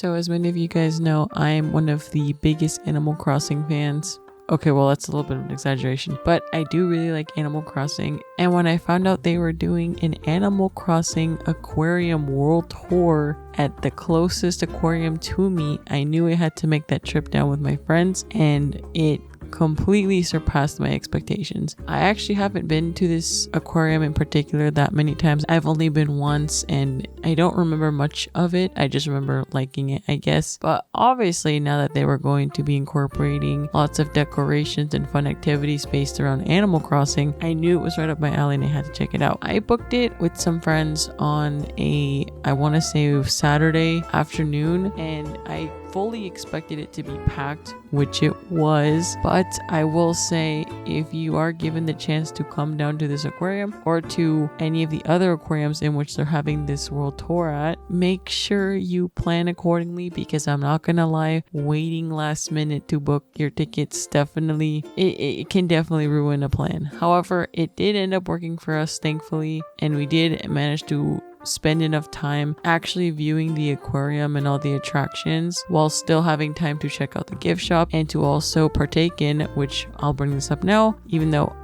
So as many of you guys know, I'm one of the biggest Animal Crossing fans. Okay, well, that's a little bit of an exaggeration, but I do really like Animal Crossing. And when I found out they were doing an Animal Crossing aquarium world tour at the closest aquarium to me, I knew I had to make that trip down with my friends, and it completely surpassed my expectations. I actually haven't been to this aquarium in particular that many times. I've only been once and I don't remember much of it. I just remember liking it, I guess. But obviously now that they were going to be incorporating lots of decorations and fun activities based around Animal Crossing, I knew it was right up my alley and I had to check it out. I booked it with some friends on I want to say Saturday afternoon, and I fully expected it to be packed, which it was. But I will say, if you are given the chance to come down to this aquarium or to any of the other aquariums in which they're having this world tour at, make sure you plan accordingly, because I'm not gonna lie, waiting last minute to book your tickets definitely it can definitely ruin a plan. However, it did end up working for us, thankfully, and we did manage to spend enough time actually viewing the aquarium and all the attractions while still having time to check out the gift shop and to also partake in, which I'll bring this up now, even though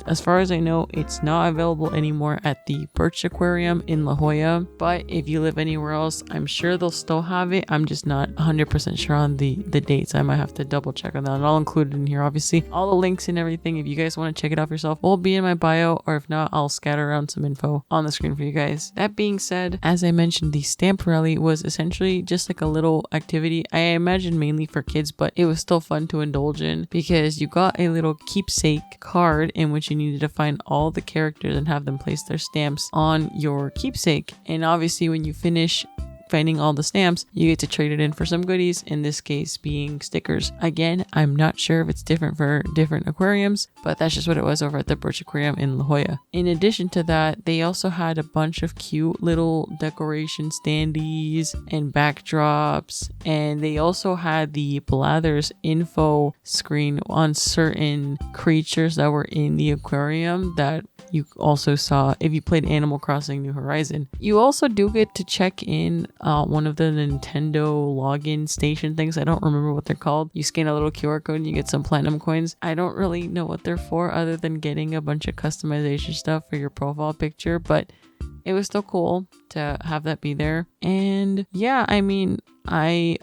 as far as I know, it's not available anymore at the Birch Aquarium in La Jolla. But if you live anywhere else, I'm sure they'll still have it. I'm just not 100% sure on the dates. I might have to double check on that, and I'll include it in here, obviously. All the links and everything, if you guys want to check it out for yourself, will be in my bio, or if not, I'll scatter around some info on the screen for you guys. That being said, as I mentioned, the stamp rally was essentially just like a little activity. I imagine mainly for kids, but it was still fun to indulge in because you got a little keepsake card in which you needed to find all the characters and have them place their stamps on your keepsake. And obviously when you finish finding all the stamps, you get to trade it in for some goodies, in this case being stickers. Again, I'm not sure if it's different for different aquariums, but that's just what it was over at the Birch Aquarium in La Jolla. In addition to that, they also had a bunch of cute little decoration standees and backdrops, and they also had the Blathers info screen on certain creatures that were in the aquarium that you also saw if you played Animal Crossing New Horizon. You also do get to check in one of the Nintendo login station things. I don't remember what they're called. You scan a little QR code and you get some platinum coins. I don't really know what they're for other than getting a bunch of customization stuff for your profile picture, but it was still cool to have that be there. And yeah, I mean, I've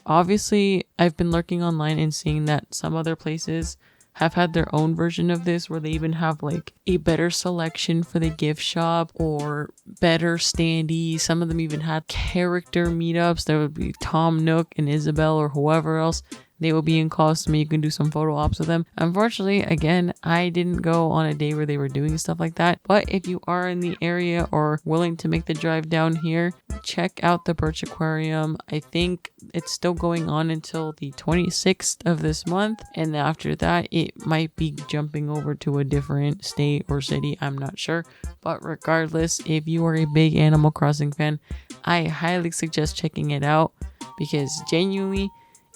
been lurking online and seeing that some other places have had their own version of this where they even have like a better selection for the gift shop or better standees. Some of them even had character meetups. There would be Tom Nook and Isabel or whoever else. They will be in costume. You can do some photo ops with them. Unfortunately, again, I didn't go on a day where they were doing stuff like that. But if you are in the area or willing to make the drive down here, check out the Birch Aquarium. I think it's still going on until the 26th of this month. And after that, it might be jumping over to a different state or city. I'm not sure. But regardless, if you are a big Animal Crossing fan, I highly suggest checking it out, because genuinely,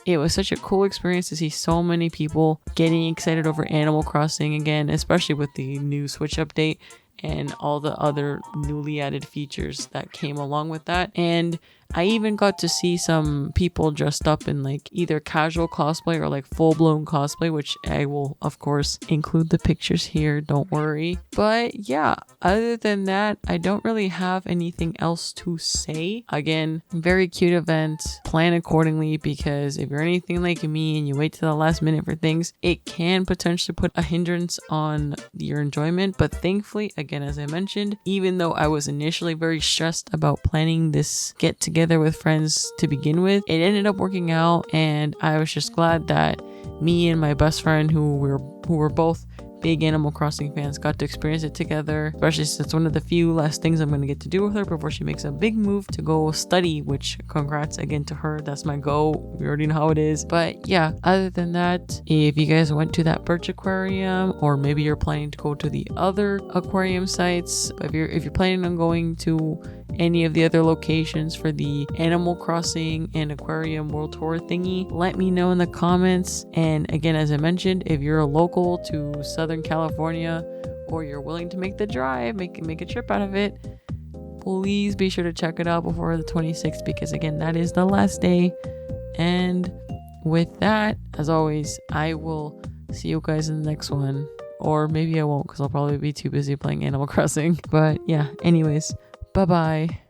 it was such a cool experience to see so many people getting excited over Animal Crossing again, especially with the new Switch update and all the other newly added features that came along with that. And I even got to see some people dressed up in like either casual cosplay or like full-blown cosplay, which I will of course include the pictures here, don't worry. But yeah, other than that, I don't really have anything else to say. Again, very cute event. Plan accordingly, because if you're anything like me and you wait to the last minute for things, it can potentially put a hindrance on your enjoyment. But thankfully, again, as I mentioned, even though I was initially very stressed about planning this get together with friends to begin with, it ended up working out, and I was just glad that me and my best friend, who were both big Animal Crossing fans, got to experience it together, especially since it's one of the few last things I'm going to get to do with her before she makes a big move to go study, which congrats again to her. That's my goal. We already know how it is. But yeah, other than that, if you guys went to that Birch Aquarium, or maybe you're planning to go to the other aquarium sites, if you're planning on going to any of the other locations for the Animal Crossing and Aquarium World Tour thingy, let me know in the comments. And again, as I mentioned, if you're a local to Southern California, or you're willing to make the drive, make a trip out of it, please be sure to check it out before the 26th, because again, that is the last day And with that, as always, I will see you guys in the next one. Or maybe I won't, because I'll probably be too busy playing Animal Crossing. But yeah, anyways, bye bye.